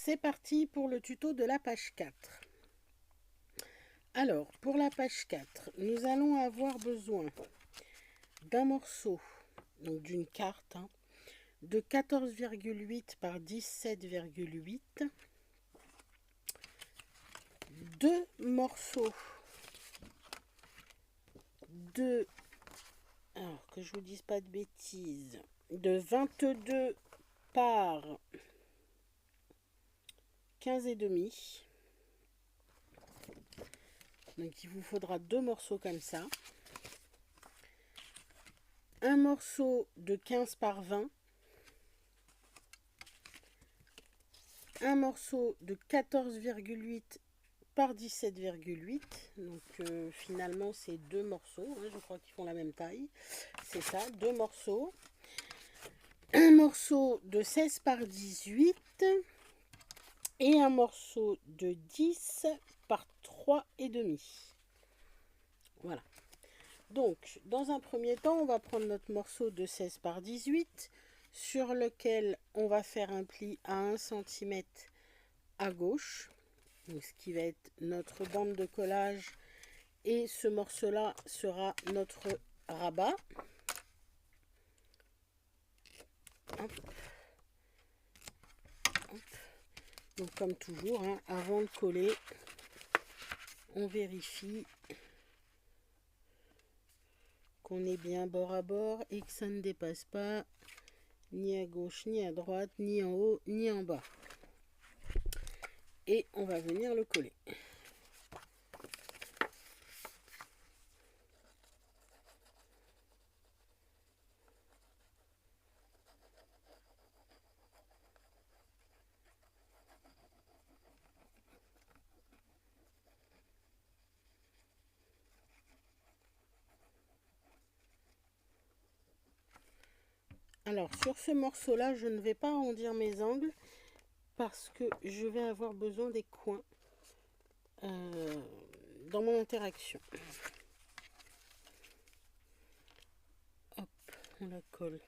C'est parti pour le tuto de la page 4. Alors, pour la page 4, nous allons avoir besoin d'un morceau, donc d'une carte, de 14,8 par 17,8, deux morceaux de, alors que je vous dise pas de bêtises, de 22 par 15,5. Donc il vous faudra deux morceaux comme ça. Un morceau de 15 par 20. Un morceau de 14,8 par 17,8. Donc finalement c'est deux morceaux. Je crois qu'ils font la même taille. C'est ça, deux morceaux. Un morceau de 16 par 18. Et un morceau de 10 par 3,5. Voilà. Donc, dans un premier temps, on va prendre notre morceau de 16 par 18 sur lequel on va faire un pli à 1 cm à gauche, donc ce qui va être notre bande de collage, et ce morceau-là sera notre rabat. Hop. Hop. Donc comme toujours, avant de coller, on vérifie qu'on est bien bord à bord et que ça ne dépasse pas ni à gauche, ni à droite, ni en haut, ni en bas. Et on va venir le coller. Alors sur ce morceau là, je ne vais pas arrondir mes angles parce que je vais avoir besoin des coins dans mon interaction. Hop, on la colle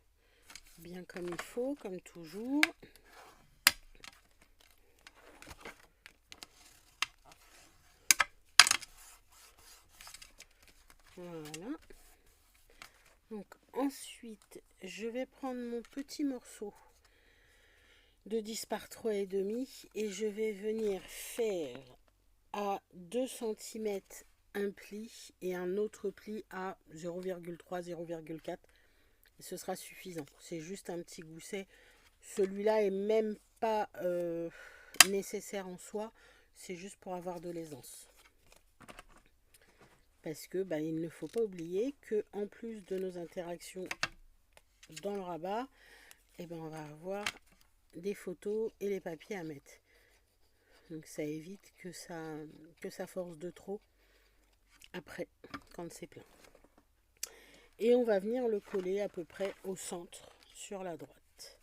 bien comme il faut, comme toujours. Voilà. Donc ensuite, je vais prendre mon petit morceau de 10 par 3,5 et je vais venir faire à 2 cm un pli et un autre pli à 0,3, 0,4. Et ce sera suffisant. C'est juste un petit gousset. Celui-là est même pas nécessaire en soi. C'est juste pour avoir de l'aisance. Parce que il ne faut pas oublier que en plus de nos interactions dans le rabat, on va avoir des photos et les papiers à mettre. Donc ça évite que ça force de trop après, quand c'est plein. Et on va venir le coller à peu près au centre, sur la droite.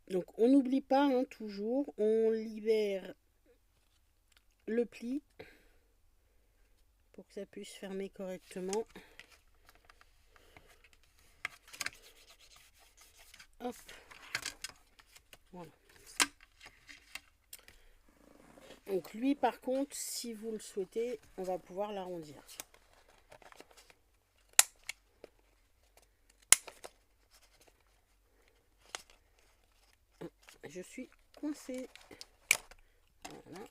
Donc on n'oublie pas, toujours, on libère le pli pour que ça puisse fermer correctement. Hop. Voilà. Donc lui par contre, si vous le souhaitez, on va pouvoir l'arrondir. Je suis coincée. Voilà.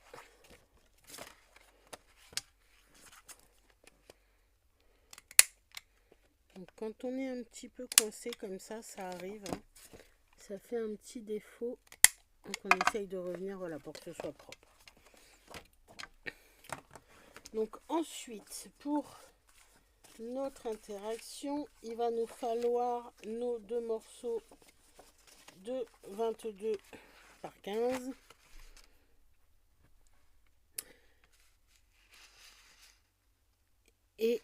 Donc quand on est un petit peu coincé comme ça, ça arrive. Ça fait un petit défaut. Donc on essaye de revenir, voilà, pour que ce soit propre. Donc ensuite, pour notre interaction, il va nous falloir nos deux morceaux de 22 par 15. Et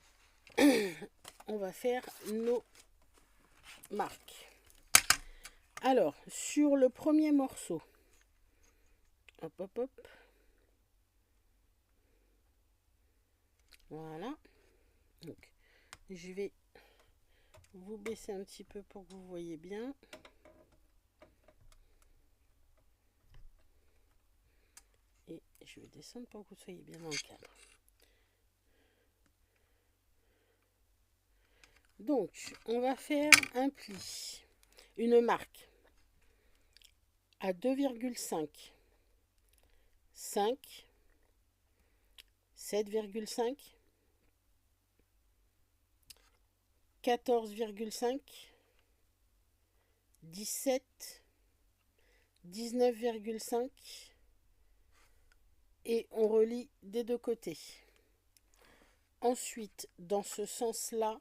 on va faire nos marques. Alors, sur le premier morceau, hop, hop, hop. Voilà. Donc, je vais vous baisser un petit peu pour que vous voyez bien. je vais descendre pour que vous soyez bien dans le cadre. Donc, on va faire un pli, une marque à 2,5, 5, 7,5, 14,5, 17, 19,5 et on relie des deux côtés. Ensuite, dans ce sens-là,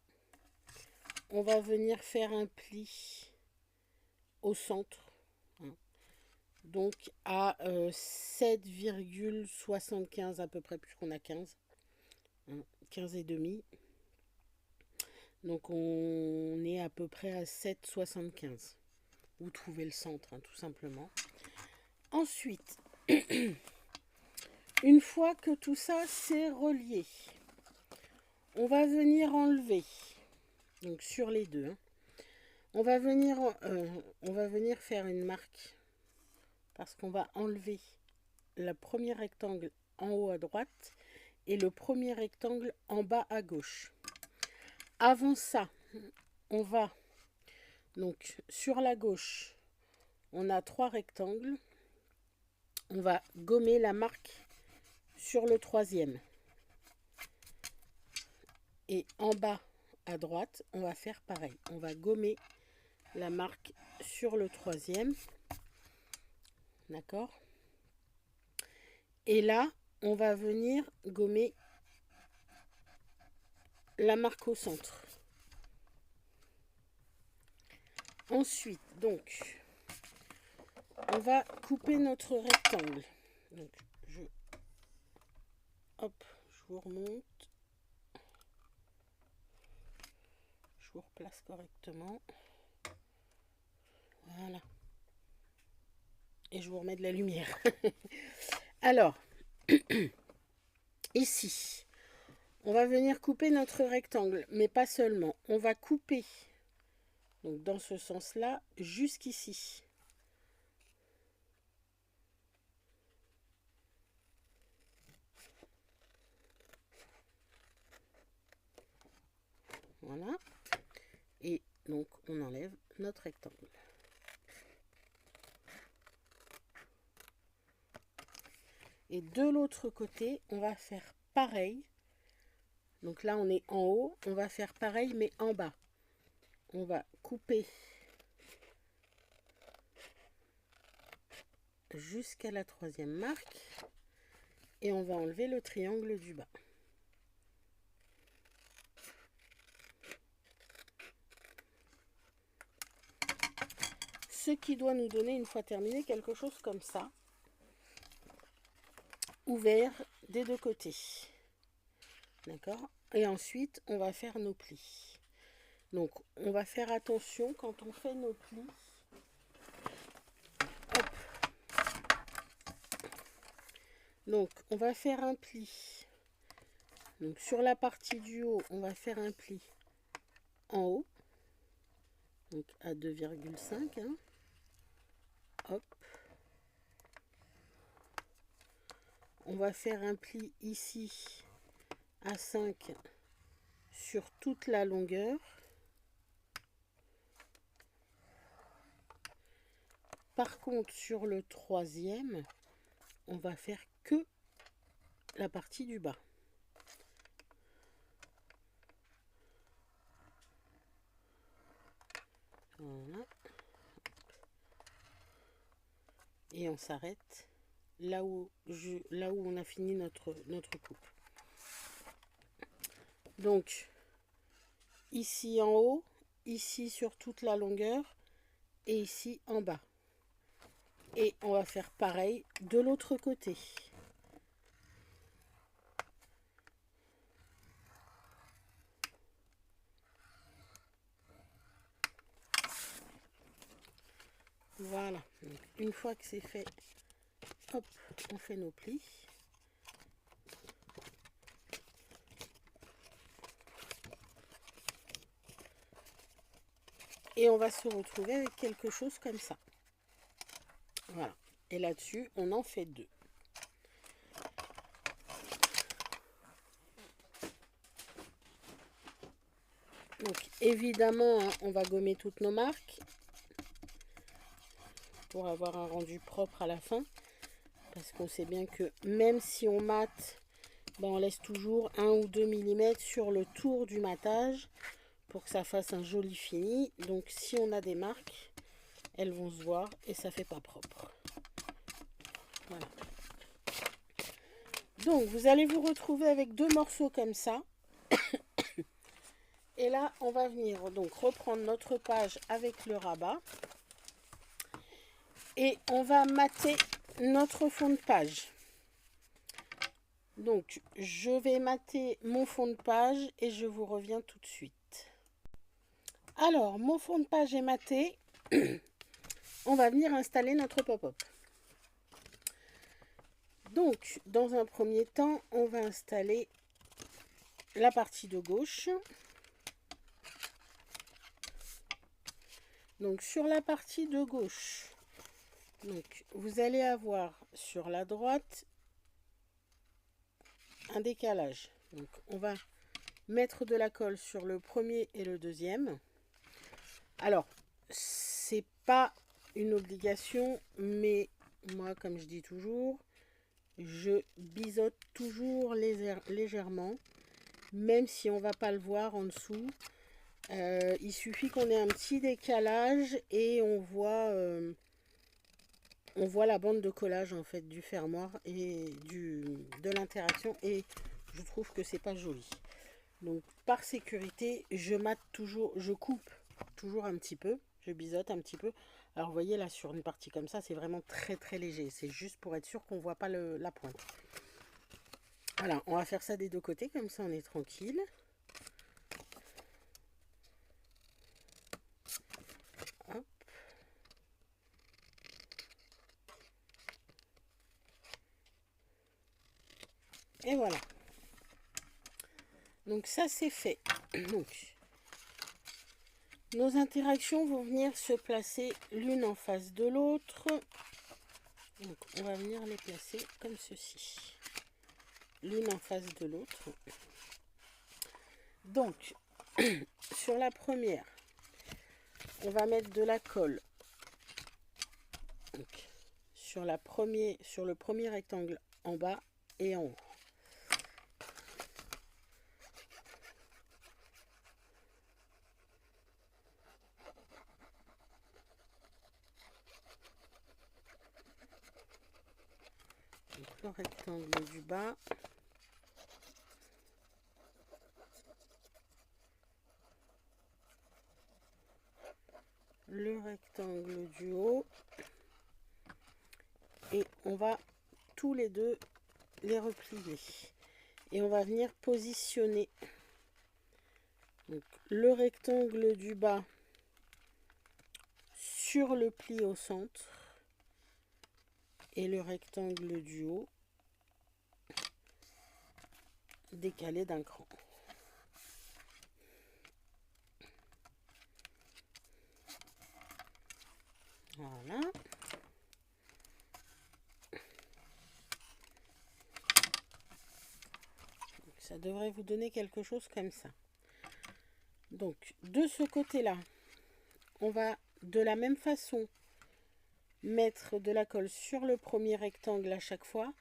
on va venir faire un pli au centre, hein, donc à 7,75 à peu près, puisqu'on a 15, hein, 15 et demi. Donc on est à peu près à 7,75. Vous trouvez le centre, hein, tout simplement. Ensuite, une fois que tout ça c'est relié, on va venir enlever, donc sur les deux, hein, on va venir faire une marque parce qu'on va enlever le premier rectangle en haut à droite et le premier rectangle en bas à gauche. Avant ça, on va donc sur la gauche, on a 3 rectangles. On va gommer la marque sur le troisième. Et en bas à droite, on va faire pareil. On va gommer la marque sur le troisième. D'accord? Et là, on va venir gommer la marque au centre. Ensuite, donc, on va couper notre rectangle. Donc, je vous remonte. Je vous replace correctement. Voilà. Et je vous remets de la lumière. Alors, ici, on va venir couper notre rectangle, mais pas seulement. On va couper, donc dans ce sens-là, jusqu'ici. Voilà. Et donc, on enlève notre rectangle. Et de l'autre côté, on va faire pareil. Donc là, on est en haut. On va faire pareil, mais en bas. On va couper jusqu'à la troisième marque. Et on va enlever le triangle du bas. Ce qui doit nous donner, une fois terminé, quelque chose comme ça. Ouvert des deux côtés. D'accord? Et ensuite, on va faire nos plis. Donc, on va faire attention quand on fait nos plis. Hop. Donc, on va faire un pli. Donc, sur la partie du haut, on va faire un pli en haut. Donc, à 2,5. Hein. Hop. On va faire un pli ici à 5 sur toute la longueur. Par contre, sur le troisième, on va faire que la partie du bas. Voilà. Et on s'arrête là où on a fini notre coupe. Donc, ici en haut, ici sur toute la longueur et ici en bas. Et on va faire pareil de l'autre côté. Voilà. Donc, une fois que c'est fait, hop, on fait nos plis. Et on va se retrouver avec quelque chose comme ça. Voilà. Et là-dessus, on en fait 2. Donc évidemment, hein, on va gommer toutes nos marques pour avoir un rendu propre à la fin. Parce qu'on sait bien que même si on mate, ben on laisse toujours 1 ou 2 mm sur le tour du matage pour que ça fasse un joli fini. Donc si on a des marques, elles vont se voir et ça fait pas propre. Voilà. Donc vous allez vous retrouver avec 2 morceaux comme ça. Et là, on va venir donc reprendre notre page avec le rabat. Et on va mater notre fond de page. Donc, je vais mater mon fond de page et je vous reviens tout de suite. Alors, mon fond de page est maté. On va venir installer notre pop-up. Donc, dans un premier temps, on va installer la partie de gauche. Donc, sur la partie de gauche, donc, vous allez avoir sur la droite un décalage. Donc, on va mettre de la colle sur le premier et le deuxième. Alors, c'est pas une obligation, mais moi, comme je dis toujours, je biseaute toujours légèrement, même si on va pas le voir en dessous. Il suffit qu'on ait un petit décalage et on voit la bande de collage en fait du fermoir et de l'interaction, et je trouve que c'est pas joli. Donc par sécurité, je mate toujours, je coupe toujours un petit peu, je biseaute un petit peu. Alors vous voyez là sur une partie comme ça, c'est vraiment très très léger, c'est juste pour être sûr qu'on voit pas la pointe. Voilà, on va faire ça des deux côtés, comme ça on est tranquille. Hop. Et voilà. Donc ça c'est fait. Donc nos interactions vont venir se placer l'une en face de l'autre. Donc on va venir les placer comme ceci, l'une en face de l'autre. Donc sur la première, on va mettre de la colle. Donc, sur le premier rectangle en bas et en haut. Donc, le rectangle du bas. Le rectangle du haut. Et on va tous les deux les replier. Et on va venir positionner donc, le rectangle du bas sur le pli au centre et le rectangle du haut décalé d'un cran. Voilà. Donc, ça devrait vous donner quelque chose comme ça. Donc, de ce côté-là, on va de la même façon mettre de la colle sur le premier rectangle à chaque fois.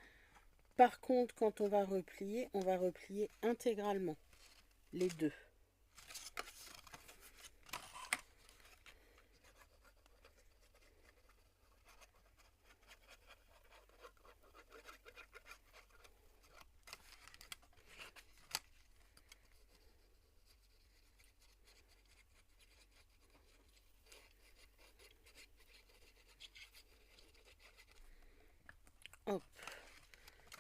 Par contre, quand on va replier intégralement les deux. Hop.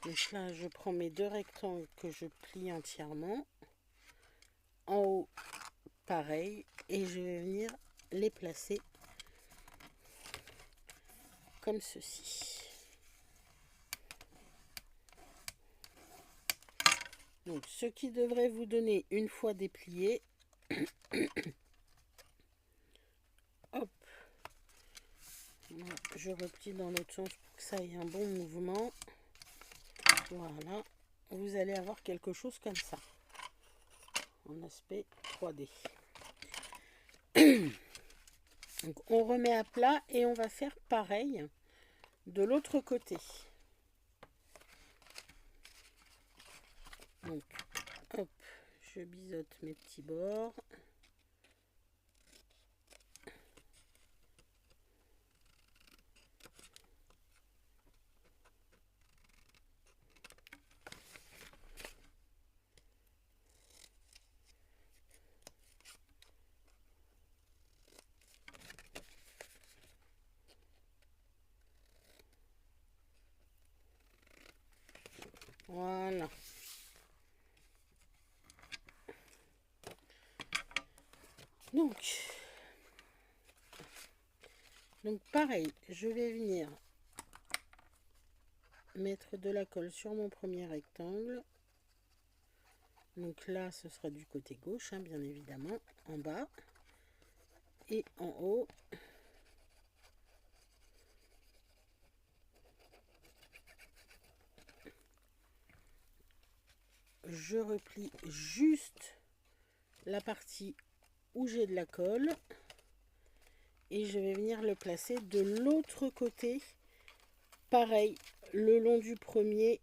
Donc là, je prends mes deux rectangles que je plie entièrement. En haut, pareil. Et je vais venir les placer comme ceci. Donc, ce qui devrait vous donner une fois déplié. Hop. Je replie dans l'autre sens pour que ça ait un bon mouvement. Voilà. Vous allez avoir quelque chose comme ça. En aspect 3D. Donc on remet à plat et on va faire pareil de l'autre côté. Donc hop, je biseaute mes petits bords. Voilà. Donc pareil, je vais venir mettre de la colle sur mon premier rectangle. Donc là, ce sera du côté gauche, hein, bien évidemment, en bas et en haut. Je replie juste la partie où j'ai de la colle et je vais venir le placer de l'autre côté, pareil, le long du premier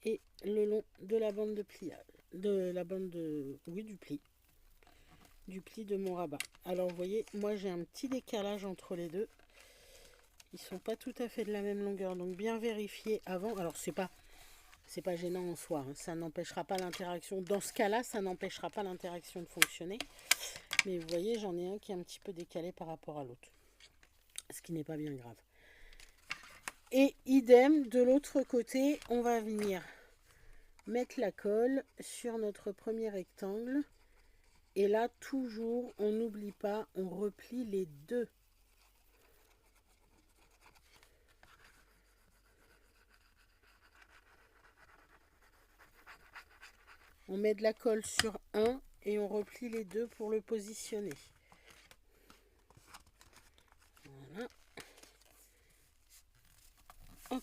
et le long de la bande de pliage, de la bande de, oui, du pli de mon rabat. Alors vous voyez, moi j'ai un petit décalage entre les deux, ils sont pas tout à fait de la même longueur, donc bien vérifier avant. Alors c'est pas gênant en soi, hein. Ça n'empêchera pas l'interaction. Dans ce cas-là, ça n'empêchera pas l'interaction de fonctionner. Mais vous voyez, j'en ai un qui est un petit peu décalé par rapport à l'autre. Ce qui n'est pas bien grave. Et idem, de l'autre côté, on va venir mettre la colle sur notre premier rectangle. Et là, toujours, on n'oublie pas, on replie les deux. On met de la colle sur un et on replie les deux pour le positionner. Voilà. Hop.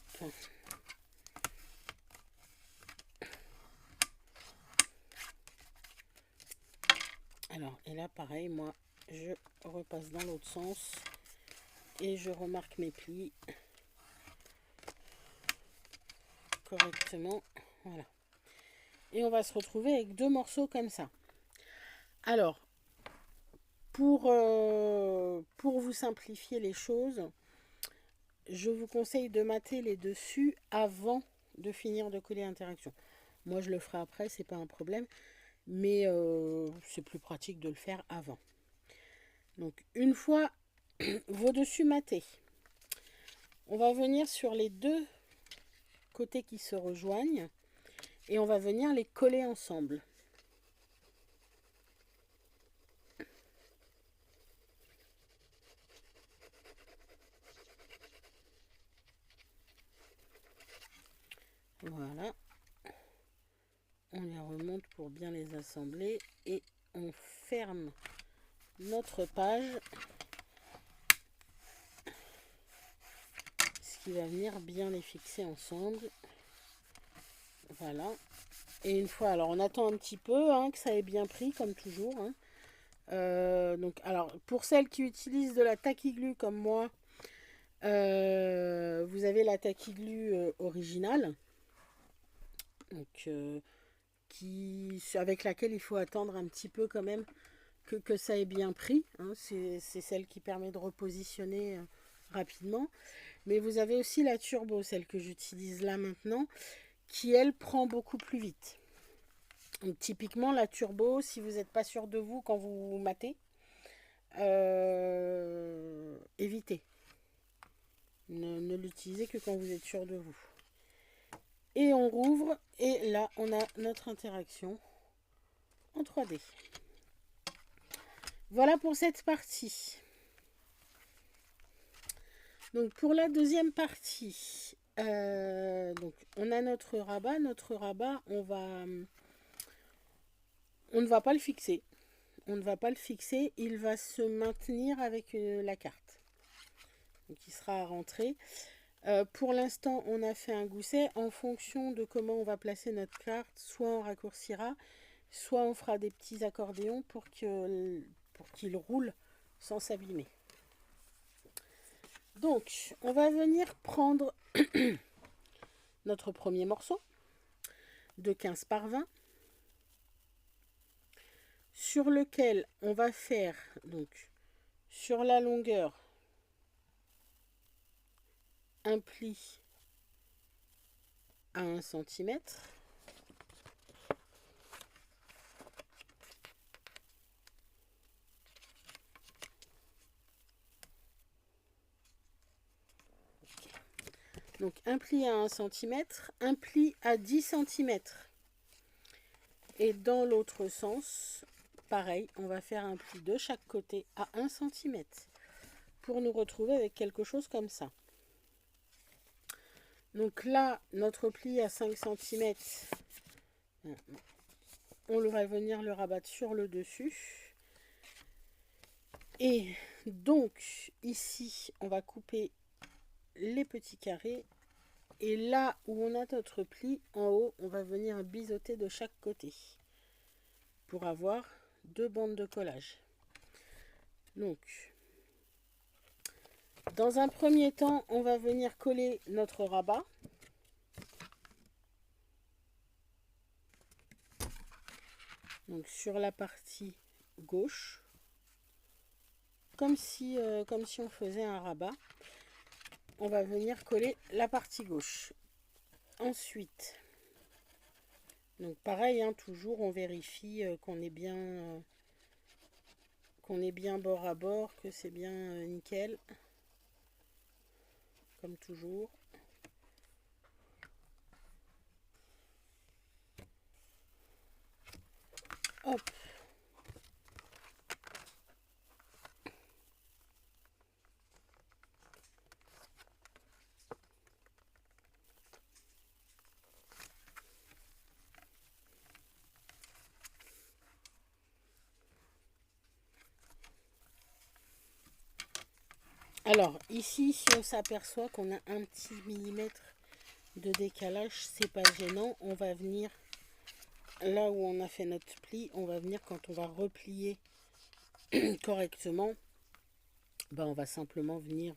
Alors, et là, pareil, moi, je repasse dans l'autre sens et je remarque mes plis correctement. Voilà. Et on va se retrouver avec deux morceaux comme ça. Alors, pour vous simplifier les choses, je vous conseille de mater les dessus avant de finir de coller l'interaction. Moi, je le ferai après, c'est pas un problème. Mais c'est plus pratique de le faire avant. Donc, une fois vos dessus matés, on va venir sur les deux côtés qui se rejoignent et on va venir les coller ensemble. Voilà. On les remonte pour bien les assembler et on ferme notre page, ce qui va venir bien les fixer ensemble. Voilà. Et une fois, alors on attend un petit peu hein, que ça ait bien pris comme toujours. Hein. Donc, alors pour celles qui utilisent de la tacky-glue comme moi, vous avez la tacky-glue originale, donc avec laquelle il faut attendre un petit peu quand même que ça ait bien pris. Hein. C'est celle qui permet de repositionner rapidement. Mais vous avez aussi la turbo, celle que j'utilise là maintenant, qui elle prend beaucoup plus vite. Donc, typiquement la turbo, si vous n'êtes pas sûr de vous quand vous matez, évitez. Ne l'utilisez que quand vous êtes sûr de vous. Et on rouvre et là on a notre interaction en 3D. Voilà pour cette partie. Donc pour la deuxième partie, donc on a notre rabat. Notre rabat, on ne va pas le fixer. On ne va pas le fixer, il va se maintenir avec la carte. Donc il sera rentré. Pour l'instant, on a fait un gousset. En fonction de comment on va placer notre carte, soit on raccourcira, soit on fera des petits accordéons pour qu'il roule sans s'abîmer. Donc, on va venir prendre notre premier morceau de 15 par 20 sur lequel on va faire donc sur la longueur un pli à 1 cm. Donc un pli à 1 cm, un pli à 10 cm. Et dans l'autre sens, pareil, on va faire un pli de chaque côté à 1 cm pour nous retrouver avec quelque chose comme ça. Donc là, notre pli à 5 cm, on va venir le rabattre sur le dessus. Et donc, ici, on va couper les petits carrés. Et là où on a notre pli, en haut, on va venir biseauter de chaque côté pour avoir 2 bandes de collage. Donc, dans un premier temps, on va venir coller notre rabat. Donc, sur la partie gauche, comme si on faisait un rabat. On va venir coller la partie gauche. Ensuite, donc pareil, hein, toujours on vérifie qu'on est bien bord à bord, que c'est bien nickel, comme toujours. Hop. Alors ici, si on s'aperçoit qu'on a un petit millimètre de décalage, c'est pas gênant. On va venir là où on a fait notre pli, on va venir quand on va replier correctement, ben on va simplement venir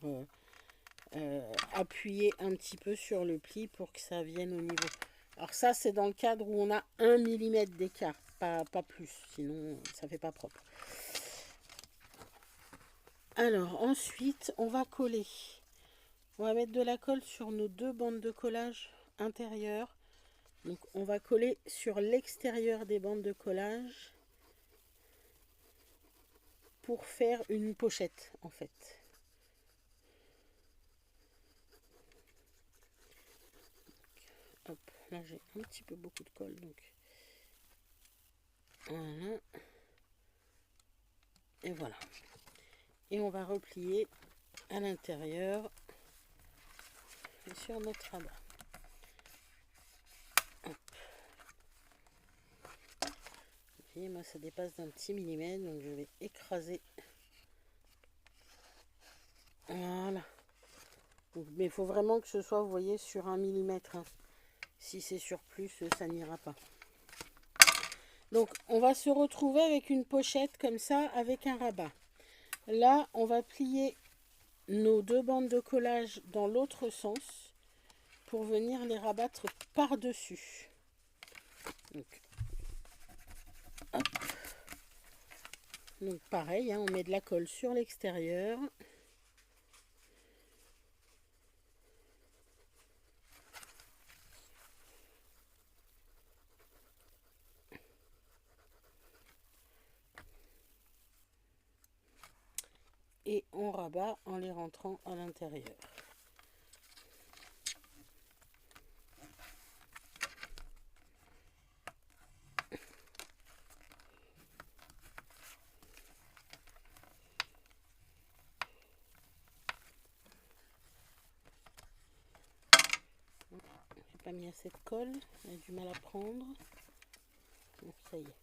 appuyer un petit peu sur le pli pour que ça vienne au niveau. Alors ça, c'est dans le cadre où on a 1 mm d'écart, pas plus, sinon ça fait pas propre. Alors ensuite, on va coller. On va mettre de la colle sur nos 2 bandes de collage intérieures. Donc on va coller sur l'extérieur des bandes de collage pour faire une pochette en fait. Hop, là j'ai un petit peu beaucoup de colle, donc voilà. Et voilà. Et on va replier à l'intérieur sur notre rabat. Hop. Vous voyez, moi ça dépasse d'un petit millimètre, donc je vais écraser. Voilà. Donc, mais il faut vraiment que ce soit, vous voyez, sur 1 millimètre. Hein. Si c'est sur plus, ça n'ira pas. Donc on va se retrouver avec une pochette comme ça, avec un rabat. Là, on va plier nos 2 bandes de collage dans l'autre sens pour venir les rabattre par-dessus. Donc, donc pareil, hein, on met de la colle sur l'extérieur. Et on rabat en les rentrant à l'intérieur. J'ai pas mis assez de colle, on a du mal à prendre. Donc ça y est.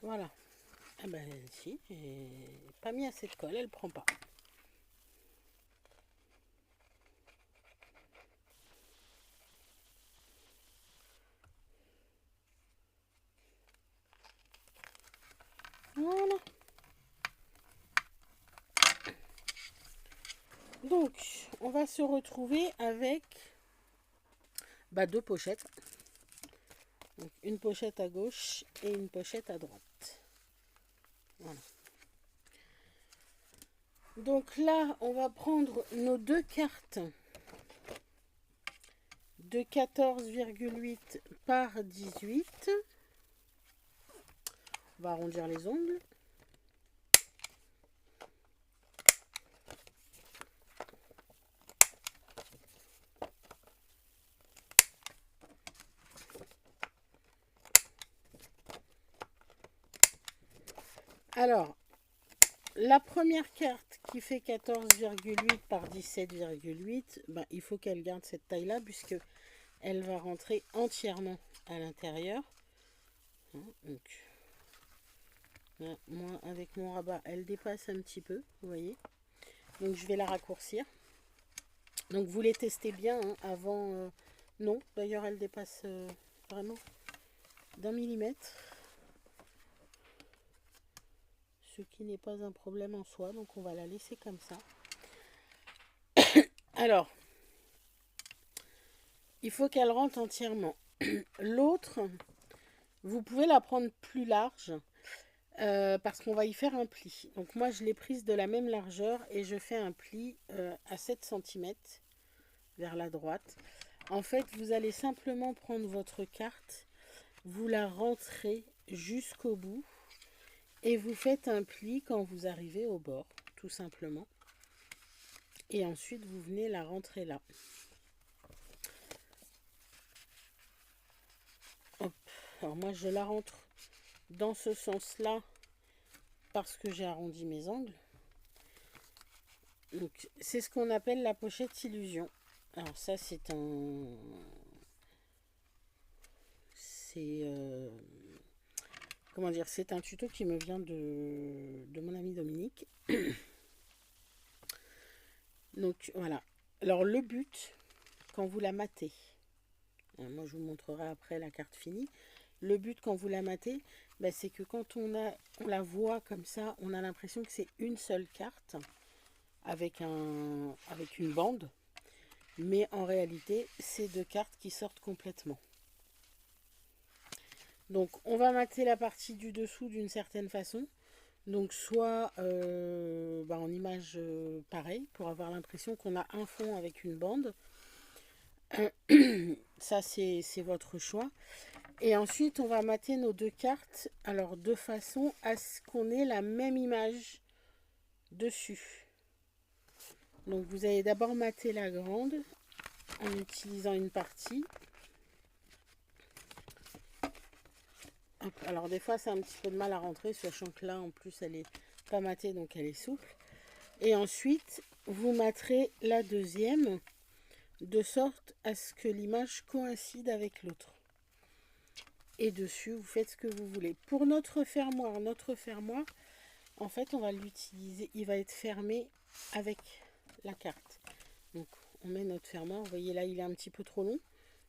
Voilà. Ah ben si, j'ai pas mis assez de colle, elle prend pas. Voilà. Donc, on va se retrouver avec deux pochettes. Donc, une pochette à gauche et une pochette à droite. Voilà. Donc là, on va prendre nos deux cartes de 14,8 par 18. On va arrondir les ongles. Alors, la première carte qui fait 14,8 par 17,8, il faut qu'elle garde cette taille-là puisque elle va rentrer entièrement à l'intérieur. Donc, là, moi, avec mon rabat, elle dépasse un petit peu, vous voyez. Donc, je vais la raccourcir. Donc, vous les testez bien avant. Non, d'ailleurs, elle dépasse vraiment d'1 millimètre. Ce qui n'est pas un problème en soi, donc on va la laisser comme ça. Alors, il faut qu'elle rentre entièrement. L'autre, vous pouvez la prendre plus large parce qu'on va y faire un pli. Donc moi, je l'ai prise de la même largeur et je fais un pli à 7 cm vers la droite. En fait, vous allez simplement prendre votre carte, vous la rentrez jusqu'au bout et vous faites un pli quand vous arrivez au bord, tout simplement. Et ensuite, vous venez la rentrer là. Hop. Alors moi, je la rentre dans ce sens-là parce que j'ai arrondi mes angles. Donc, c'est ce qu'on appelle la pochette illusion. Alors ça, c'est un... comment dire, c'est un tuto qui me vient de mon ami Dominique. Donc voilà. Alors le but, quand vous la matez, moi je vous montrerai après la carte finie. Le but quand vous la matez, c'est que quand on la voit comme ça, on a l'impression que c'est une seule carte avec une bande. Mais en réalité, c'est deux cartes qui sortent complètement. Donc on va mater la partie du dessous d'une certaine façon. Donc soit en image pareil, pour avoir l'impression qu'on a un fond avec une bande. Ça c'est votre choix. Et ensuite on va mater nos deux cartes, alors de façon à ce qu'on ait la même image dessus. Donc vous allez d'abord mater la grande en utilisant une partie. Hop, alors des fois c'est un petit peu de mal à rentrer, sachant que là en plus elle est pas matée, donc elle est souple. Et ensuite vous materez la deuxième de sorte à ce que l'image coïncide avec l'autre. Et dessus vous faites ce que vous voulez. Pour notre fermoir, en fait on va l'utiliser, il va être fermé avec la carte. Donc on met notre fermoir, vous voyez là il est un petit peu trop long.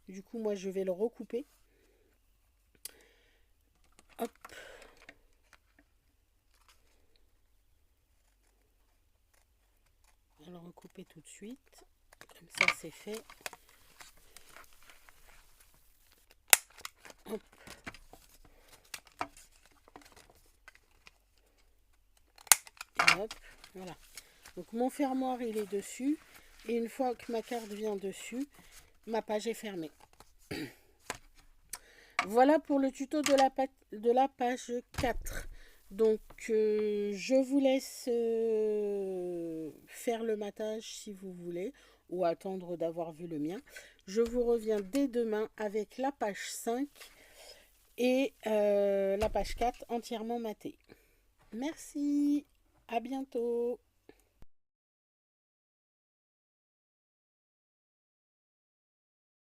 Du coup moi je vais le recouper. Hop. On va le recouper tout de suite. Comme ça c'est fait. Hop. Et hop. Voilà. Donc mon fermoir il est dessus. Et une fois que ma carte vient dessus, ma page est fermée. Voilà pour le tuto de la page 4. Donc je vous laisse faire le matage si vous voulez ou attendre d'avoir vu le mien. Je vous reviens dès demain avec la page 5 et la page 4 entièrement matée. Merci, à bientôt.